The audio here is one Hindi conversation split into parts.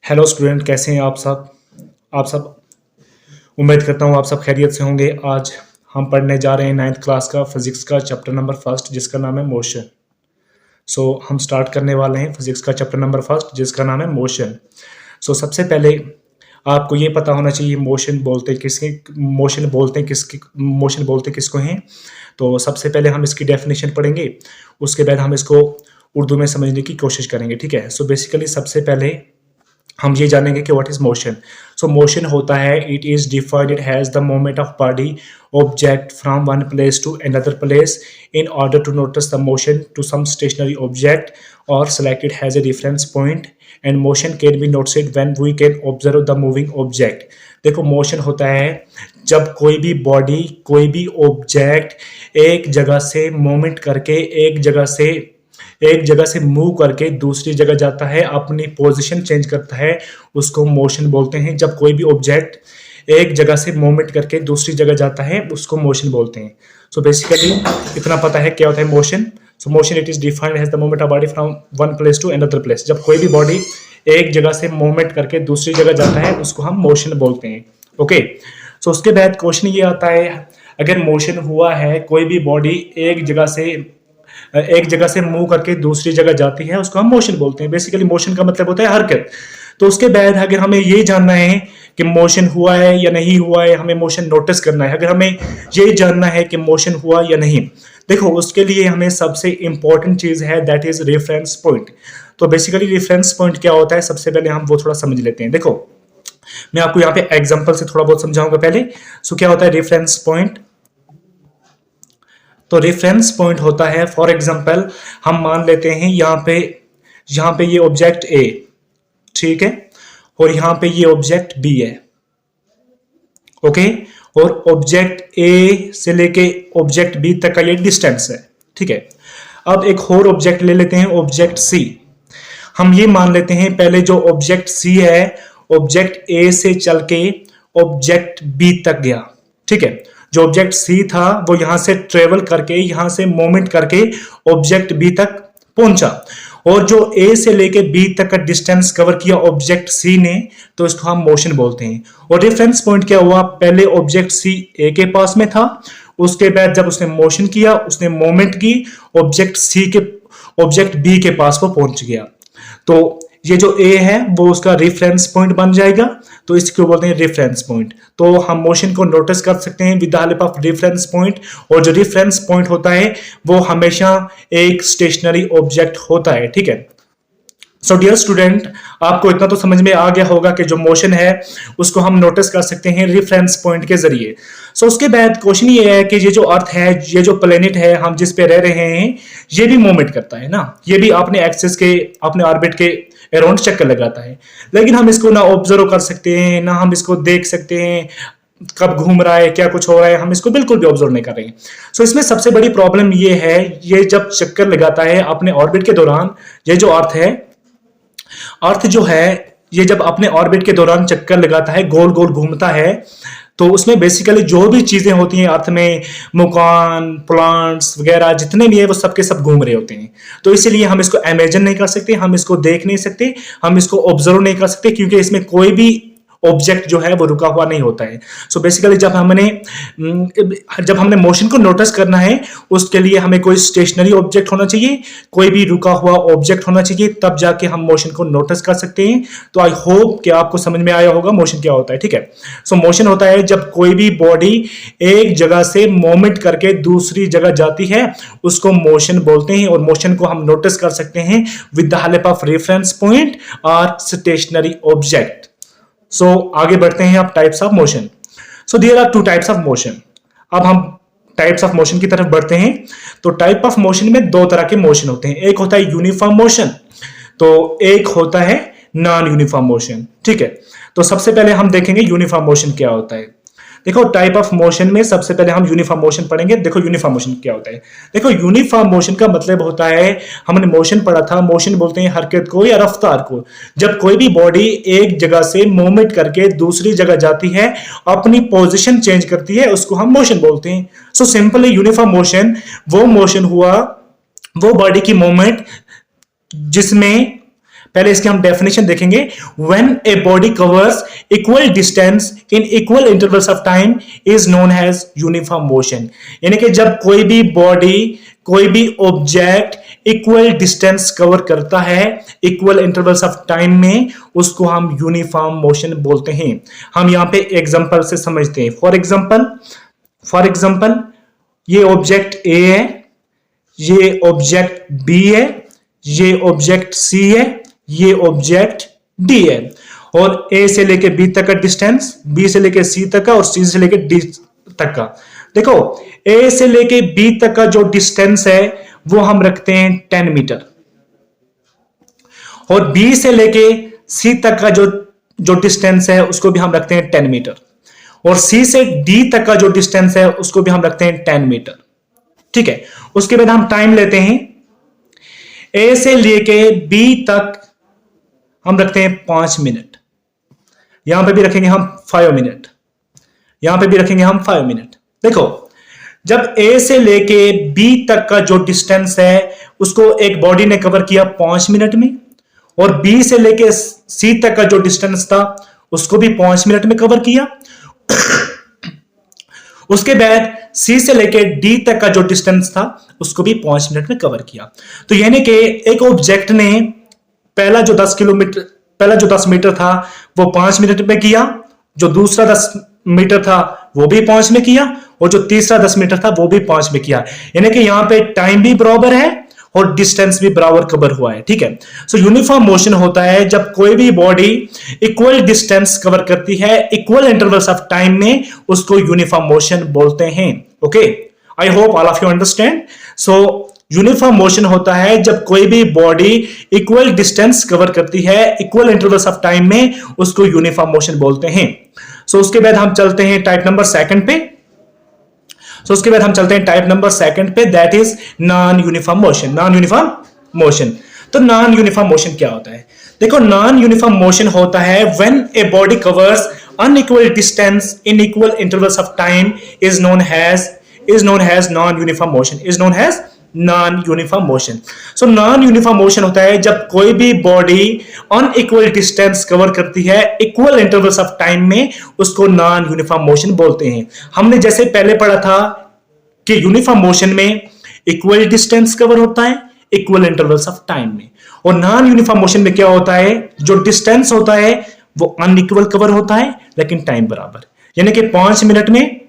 हेलो स्टूडेंट, कैसे हैं आप सब उम्मीद करता हूँ आप सब खैरियत से होंगे। आज हम पढ़ने जा रहे हैं 9th क्लास का फिजिक्स का चैप्टर नंबर फर्स्ट, जिसका नाम है मोशन। हम स्टार्ट करने वाले हैं फिजिक्स का चैप्टर नंबर फर्स्ट, जिसका नाम है मोशन। सबसे पहले आपको ये पता होना चाहिए मोशन बोलते किसको हैं। तो सबसे पहले हम इसकी डेफिनेशन पढ़ेंगे, उसके बाद हम इसको उर्दू में समझने की कोशिश करेंगे। ठीक है। बेसिकली सबसे पहले हम ये जानेंगे कि व्हाट इज मोशन। मोशन होता है, it is defined as the movement of body object from one place to another place in order to notice the motion to some stationary object और selected as a reference point and motion can be noticed when we can observe the moving object। देखो, मोशन होता है जब कोई भी बॉडी, कोई भी ऑब्जेक्ट एक जगह से मूवमेंट करके एक जगह से मूव करके दूसरी जगह जाता है, अपनी पोजीशन चेंज करता है, उसको मोशन बोलते हैं। जब कोई भी ऑब्जेक्ट एक जगह से मूवमेंट करके दूसरी जगह जाता है, उसको मोशन बोलते हैं। बेसिकली इतना पता है क्या होता है motion. Motion it is defined as the movement of body from one place to another place. जब कोई भी बॉडी एक जगह से मूवमेंट करके दूसरी जगह जाता है, उसको हम मोशन बोलते हैं। ओके। उसके बाद क्वेश्चन ये आता है, अगर मोशन हुआ है, कोई भी बॉडी एक जगह से मूव करके दूसरी जगह जाती है, उसको हम मोशन बोलते हैं। बेसिकली मोशन का मतलब होता है हरकत। तो उसके बाद अगर हमें ये जानना है कि मोशन हुआ है या नहीं हुआ है, हमें मोशन नोटिस करना है। अगर हमें ये जानना है कि मोशन हुआ या नहीं, देखो उसके लिए हमें सबसे इंपॉर्टेंट चीज है, दैट इज रेफरेंस पॉइंट। तो बेसिकली रेफरेंस पॉइंट क्या होता है, सबसे पहले हम वो थोड़ा समझ लेते हैं। देखो, मैं आपको यहाँ पे एग्जांपल से थोड़ा बहुत समझाऊंगा पहले। क्या होता है रेफरेंस पॉइंट। तो रेफरेंस पॉइंट होता है, फॉर एग्जांपल हम मान लेते हैं यहाँ पे ये ऑब्जेक्ट ए, ठीक है, और यहाँ पे ये ऑब्जेक्ट बी है। ओके। और ऑब्जेक्ट ए से लेके ऑब्जेक्ट बी तक का ये डिस्टेंस है। ठीक है। अब एक और ऑब्जेक्ट ले लेते हैं, ऑब्जेक्ट सी। हम ये मान लेते हैं पहले जो ऑब्जेक्ट सी है, ऑब्जेक्ट ए से चल के ऑब्जेक्ट बी तक गया। ठीक है। जो ऑब्जेक्ट सी था वो यहां से ट्रेवल करके, यहां से मूवमेंट करके ऑब्जेक्ट बी तक पहुंचा, और जो ए से लेके बी तक का डिस्टेंस कवर किया ऑब्जेक्ट सी ने, तो इसको हम मोशन बोलते हैं। और रेफरेंस पॉइंट क्या हुआ, पहले ऑब्जेक्ट सी ए के पास में था, उसके बाद जब उसने मोशन किया, उसने मूवमेंट की, ऑब्जेक्ट बी के पास वो पहुंच गया। तो ये जो ए है वो उसका रेफरेंस पॉइंट बन जाएगा, तो इसको बोलते हैं रेफरेंस पॉइंट। तो हम मोशन को नोटिस कर सकते हैं with the help of reference point, और जो रेफरेंस पॉइंट होता है वो हमेशा एक स्टेशनरी ऑब्जेक्ट होता है। ठीक है। डियर स्टूडेंट, आपको इतना तो समझ में आ गया होगा कि जो मोशन है उसको हम नोटिस कर सकते हैं रेफरेंस पॉइंट के जरिए। उसके बाद क्वेश्चन ये है कि ये जो अर्थ है, ये जो प्लेनेट है हम जिस पे रह रहे हैं, ये भी मूवमेंट करता है ना, ये भी अपने एक्सिस के, अपने ऑर्बिट के अराउंड चक्कर लगाता है, लेकिन हम इसको ना ऑब्जर्व कर सकते हैं, ना हम इसको देख सकते हैं कब घूम रहा है, क्या कुछ हो रहा है, हम इसको बिल्कुल भी ऑब्जर्व नहीं कर रहे हैं। इसमें सबसे बड़ी प्रॉब्लम ये है, ये जब चक्कर लगाता है अपने ऑर्बिट के दौरान, ये जो अर्थ जो है ये जब अपने ऑर्बिट के दौरान चक्कर लगाता है, गोल गोल घूमता है, तो उसमें बेसिकली जो भी चीजें होती हैं अर्थ में, मकान, प्लांट्स वगैरह जितने भी है, वो सबके सब घूम रहे होते हैं। तो इसीलिए हम इसको इमेजिन नहीं कर सकते, हम इसको देख नहीं सकते, हम इसको ऑब्जर्व नहीं कर सकते, क्योंकि इसमें कोई भी ऑब्जेक्ट जो है वो रुका हुआ नहीं होता है। बेसिकली जब हमने मोशन को नोटिस करना है, उसके लिए हमें कोई स्टेशनरी ऑब्जेक्ट होना चाहिए, कोई भी रुका हुआ ऑब्जेक्ट होना चाहिए, तब जाके हम मोशन को नोटिस कर सकते हैं। तो आई होप कि आपको समझ में आया होगा मोशन क्या होता है। ठीक है। मोशन होता है जब कोई भी बॉडी एक जगह से मूवमेंट करके दूसरी जगह जाती है, उसको मोशन बोलते हैं, और मोशन को हम नोटिस कर सकते हैं with the help of reference point और स्टेशनरी ऑब्जेक्ट। आगे बढ़ते हैं अब types of motion. There are two types of motion. अब हम टाइप्स ऑफ मोशन की तरफ बढ़ते हैं। तो टाइप ऑफ मोशन में दो तरह के मोशन होते हैं, एक होता है यूनिफॉर्म मोशन, तो एक होता है नॉन यूनिफॉर्म मोशन। ठीक है। तो सबसे पहले हम देखेंगे यूनिफॉर्म मोशन क्या होता है। देखो, टाइप ऑफ मोशन में सबसे पहले हम यूनिफॉर्म मोशन पढ़ेंगे। देखो यूनिफॉर्म मोशन क्या होता है। देखो, यूनिफॉर्म मोशन का मतलब होता है, हमने मोशन पढ़ा था, मोशन बोलते हैं हरकत को या रफ्तार को। जब कोई भी बॉडी एक जगह से मूवमेंट करके दूसरी जगह जाती है, अपनी पोजीशन चेंज करती है, उसको हम मोशन बोलते हैं। सिंपली यूनिफॉर्म मोशन वो मोशन हुआ, वो बॉडी की मूवमेंट जिसमें पहले इसकी हम डेफिनेशन देखेंगे। When a body covers equal distance in equal intervals of time is known as uniform motion. यानी कि जब कोई भी बॉडी, कोई भी ऑब्जेक्ट इक्वल डिस्टेंस कवर करता है इक्वल इंटरवल्स ऑफ टाइम में, उसको हम यूनिफॉर्म मोशन बोलते हैं। हम यहां पे एग्जांपल से समझते हैं। फॉर एग्जांपल ये ऑब्जेक्ट ए है, ये ऑब्जेक्ट बी है, ये ऑब्जेक्ट सी है, ये ऑब्जेक्ट डी है, और ए से लेके बी तक का डिस्टेंस, बी से लेके सी तक का और सी से लेके डी तक का। देखो ए से लेके बी तक का जो डिस्टेंस है वो हम रखते हैं 10 मीटर, और बी से लेके सी तक का जो डिस्टेंस है उसको भी हम रखते हैं 10 मीटर, और सी से डी तक का जो डिस्टेंस है उसको भी हम रखते हैं 10 मीटर। ठीक है, उसके बाद हम टाइम लेते हैं। ए से लेके बी तक हम रखते हैं 5 मिनट, यहां पे भी रखेंगे हम 5 मिनट, यहां पे भी रखेंगे हम 5 मिनट। देखो जब ए से लेके बी तक का जो डिस्टेंस है उसको एक बॉडी ने कवर किया 5 मिनट में, और बी से लेके सी तक का जो डिस्टेंस था उसको भी 5 मिनट में कवर किया। उसके बाद सी से लेके डी तक का जो डिस्टेंस था उसको भी 5 मिनट में कवर किया। तो यानी कि एक ऑब्जेक्ट ने पहला जो 10 मीटर था वो 5 मिनट में किया, जो दूसरा 10 मीटर था वो भी 5 में किया, और जो तीसरा 10 मीटर था वो भी 5 में किया। यानी कि यहां पे टाइम भी बराबर है और डिस्टेंस भी बराबर कवर हुआ है। ठीक है, सो यूनिफॉर्म मोशन होता है जब कोई भी बॉडी इक्वल डिस्टेंस कवर करती है इक्वल इंटरवल्स ऑफ टाइम में, उसको यूनिफॉर्म मोशन बोलते हैं। Okay, I hope all of you understand. So uniform motion होता है जब कोई भी बॉडी इक्वल डिस्टेंस कवर करती है इक्वल इंटरवल्स ऑफ टाइम में, उसको यूनिफॉर्म मोशन बोलते हैं। सो उसके बाद हम चलते हैं टाइप नंबर सेकंड पे। उसके बाद हम चलते हैं टाइप नंबर सेकंड पे, that is non uniform motion. Non uniform motion, तो नॉन यूनिफॉर्म मोशन क्या होता है? देखो नॉन यूनिफॉर्म मोशन होता है when a body covers unequal distance in equal intervals of time is known has non uniform motion, is known has non uniform motion. So non uniform motion होता है जब कोई भी बॉडी अनइक्वल डिस्टेंस कवर करती है इक्वल इंटरवल्स ऑफ टाइम में, उसको नॉन यूनिफॉर्म मोशन बोलते हैं। हमने जैसे पहले पढ़ा था कि यूनिफॉर्म मोशन में इक्वल डिस्टेंस कवर होता है इक्वल इंटरवल्स ऑफ टाइम में, और नॉन यूनिफॉर्म मोशन में क्या होता है, जो डिस्टेंस होता है वो अनइक्वल कवर होता है लेकिन टाइम बराबर। यानी कि 5 मिनट में,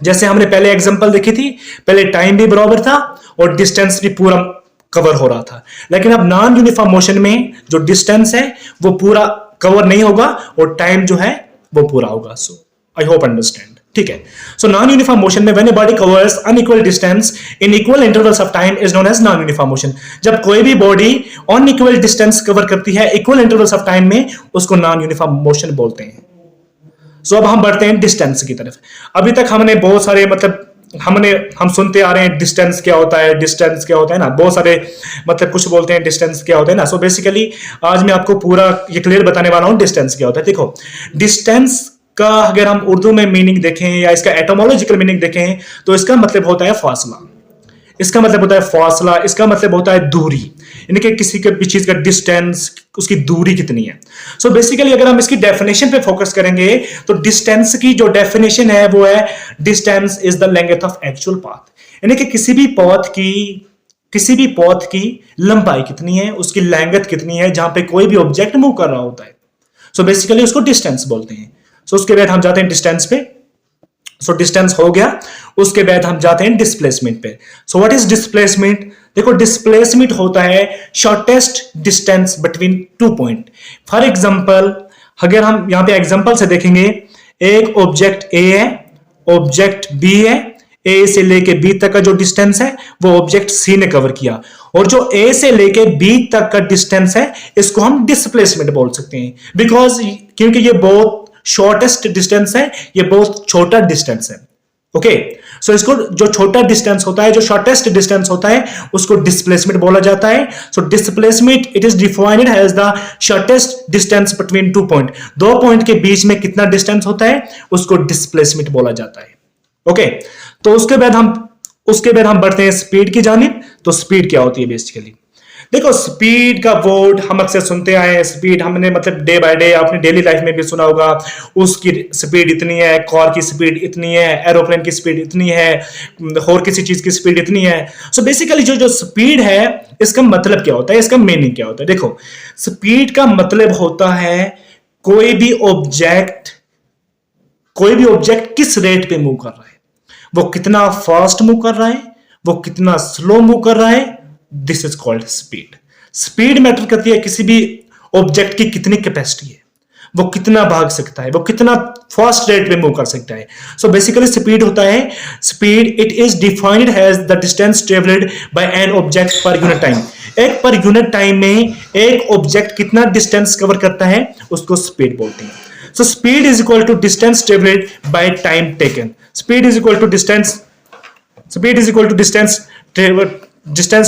जैसे हमने पहले एग्जांपल देखी थी, पहले टाइम भी बराबर था और डिस्टेंस भी पूरा कवर हो रहा था। लेकिन अब नॉन यूनिफॉर्म मोशन में जो डिस्टेंस है वो पूरा कवर नहीं होगा और टाइम जो है वो पूरा होगा। So I hope understand. ठीक है, सो नॉन यूनिफॉर्म मोशन में when a body covers unequal distance in equal intervals of time is known as non uniform motion. जब कोई भी बॉडी अनइक्वल डिस्टेंस कवर करती है इक्वल इंटरवल्स ऑफ टाइम में, उसको नॉन यूनिफॉर्म मोशन बोलते हैं। सो अब हम बढ़ते हैं डिस्टेंस की तरफ। अभी तक हमने बहुत सारे हम सुनते आ रहे हैं डिस्टेंस क्या होता है ना, बहुत सारे कुछ बोलते हैं डिस्टेंस क्या होता है ना। सो बेसिकली आज मैं आपको पूरा ये क्लियर बताने वाला हूं डिस्टेंस क्या होता है। देखो डिस्टेंस का अगर हम उर्दू में मीनिंग देखें या इसका एटोमोलॉजिकल मीनिंग देखें तो इसका मतलब होता है फासला, इसका मतलब होता है दूरी, यानी कि किसी के भी चीज का डिस्टेंस, उसकी दूरी कितनी है। सो बेसिकली अगर हम इसकी डेफिनेशन पे फोकस करेंगे तो डिस्टेंस की जो डेफिनेशन है वो है distance is the length of actual path, यानी कि किसी भी पथ की लंबाई कितनी है, उसकी लेंथ कितनी है जहां पे कोई भी ऑब्जेक्ट मूव कर रहा होता है। सो बेसिकली उसको डिस्टेंस बोलते हैं। सो उसके बाद हम जाते हैं डिस्टेंस पे। सो डिस्टेंस हो गया, उसके बाद हम जाते हैं डिस्प्लेसमेंट पे। So what is displacement? देखो डिस्प्लेसमेंट होता है shortest distance between 2 point. For example अगर हम यहां पे एग्जांपल से देखेंगे, एक ऑब्जेक्ट ए है, ऑब्जेक्ट बी है, ए से लेके बी तक का जो डिस्टेंस है वो ऑब्जेक्ट सी ने कवर किया, और जो ए से लेके बी तक का डिस्टेंस है इसको हम डिस्प्लेसमेंट बोल सकते हैं, क्योंकि ये बहुत शॉर्टेस्ट डिस्टेंस है, ये बहुत छोटा डिस्टेंस है। ओके, सो इसको जो छोटा डिस्टेंस होता है, जो शॉर्टेस्ट डिस्टेंस होता है, उसको डिस्प्लेसमेंट बोला जाता है। So displacement it is defined as the shortest distance between 2 point. 2 point के बीच में कितना डिस्टेंस होता है उसको डिस्प्लेसमेंट बोला जाता है। ओके, तो उसके बाद हम बढ़ते हैं स्पीड की जानिब। तो स्पीड क्या होती है बेसिकली? देखो स्पीड का वर्ड हम अक्सर सुनते आए हैं, स्पीड हमने मतलब डे बाय डे अपनी डेली लाइफ में भी सुना होगा, उसकी स्पीड इतनी है, कार की स्पीड इतनी है, एरोप्लेन की स्पीड इतनी है, और किसी चीज की स्पीड इतनी है। सो बेसिकली जो जो स्पीड है इसका मतलब क्या होता है, इसका मीनिंग क्या होता है? देखो स्पीड का मतलब होता है कोई भी ऑब्जेक्ट किस रेट पे मूव कर रहा है, वो कितना फास्ट मूव कर रहा है, वो कितना स्लो मूव कर रहा है, this is called speed. Speed matter करती है किसी भी ऑब्जेक्ट की कितनी कैपेसिटी है, वो कितना भाग सकता है, वो कितना फास्ट रेट पे मूव कर सकता है। सो बेसिकली स्पीड होता है, speed it is defined as the distance travelled by an object per unit time. एक पर यूनिट टाइम में एक ऑब्जेक्ट कितना डिस्टेंस कवर करता है उसको स्पीड बोलते हैं। So speed is equal to distance traveled by time taken. Speed is equal to distance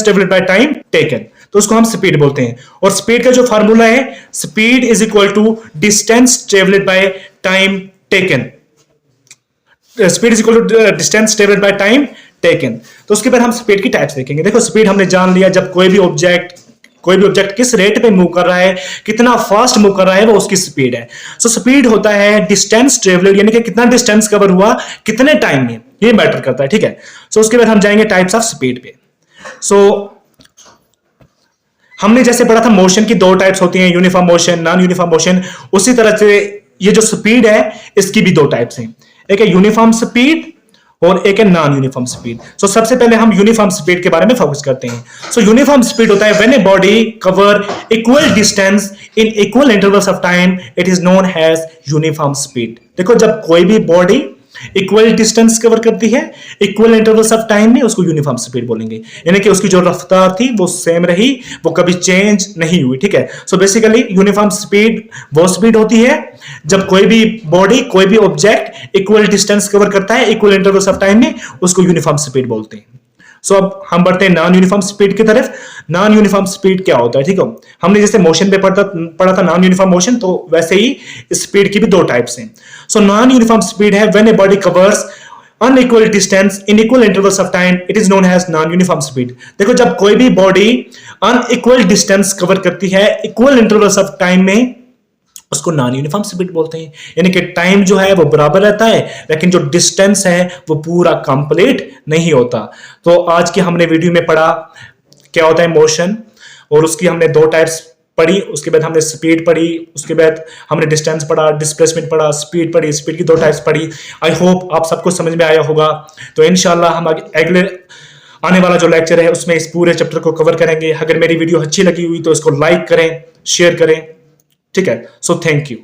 traveled by time taken. तो उसको हम स्पीड बोलते हैं। और स्पीड का जो फार्मूला है, speed is equal to distance travelled by time taken. Speed is equal to distance travelled by time taken. तो उसके बाद हम स्पीड की टाइप्स देखेंगे। देखो स्पीड हमने जान लिया, जब कोई भी ऑब्जेक्ट किस रेट पे मूव कर रहा है, कितना फास्ट मूव कर रहा है, वो उसकी स्पीड है। सो स्पीड होता है डिस्टेंस ट्रेवल्ड, यानी कि कितना डिस्टेंस कवर हुआ कितने टाइम में, ये मैटर करता है, ठीक है। सो उसके बाद हम जाएंगे टाइप्स ऑफ स्पीड पे। सो हमने जैसे पढ़ा था मोशन की दो टाइप्स होती हैं, uniform motion, non uniform motion. उसी तरह से ये जो स्पीड है इसकी भी दो टाइप्स हैं, एक है यूनिफॉर्म स्पीड और एक है नॉन यूनिफॉर्म स्पीड। सो सबसे पहले हम यूनिफॉर्म स्पीड के बारे में फोकस करते हैं। सो यूनिफॉर्म स्पीड होता है when a body cover equal distance in equal intervals of time, it is known as uniform speed. देखो जब कोई भी बॉडी इक्वल डिस्टेंस कवर करती है इक्वल इंटरवल्स ऑफ टाइम में, उसको यूनिफॉर्म स्पीड बोलेंगे, यानी कि उसकी जो रफ्तार थी वो सेम रही, वो कभी चेंज नहीं हुई, ठीक है। सो बेसिकली यूनिफॉर्म स्पीड वो स्पीड होती है जब कोई भी बॉडी, कोई भी ऑब्जेक्ट इक्वल डिस्टेंस कवर करता है इक्वल इंटरवल्स ऑफ टाइम में, उसको यूनिफॉर्म स्पीड बोलते हैं। सो अब हम बढ़ते हैं नॉन यूनिफॉर्म स्पीड की तरफ। नॉन यूनिफॉर्म स्पीड क्या होता है, ठीक है। हमने जैसे मोशन पे पढ़ा था नॉन यूनिफॉर्म मोशन, तो वैसे ही स्पीड की भी दो टाइप्स हैं। सो नॉन यूनिफॉर्म स्पीड है when a body covers unequal distance in equal intervals of time, it is known as non uniform speed. देखो जब कोई भी बॉडी अनइक्वल डिस्टेंस कवर करती है इक्वल इंटरवल्स ऑफ टाइम में, उसको नॉन यूनिफॉर्म स्पीड बोलते हैं। यानी कि टाइम जो है वो बराबर रहता है, लेकिन जो डिस्टेंस है वो पूरा कंप्लीट नहीं होता। तो आज की हमने वीडियो में पढ़ा क्या होता है मोशन, और उसकी हमने दो टाइप्स पढ़ी, उसके बाद हमने स्पीड पढ़ी, उसके बाद हमने डिस्टेंस पढ़ा, डिस्प्लेसमेंट पढ़ा, स्पीड पढ़ी, स्पीड की दो टाइप्स पढ़ी। आई होप आप सबको समझ में आया होगा। तो इंशाल्लाह हम अगले आने वाला जो लेक्चर है उसमें इस पूरे चैप्टर को कवर करेंगे। अगर मेरी वीडियो अच्छी लगी हुई तो इसको लाइक करें, शेयर करें, ठीक है। So thank you.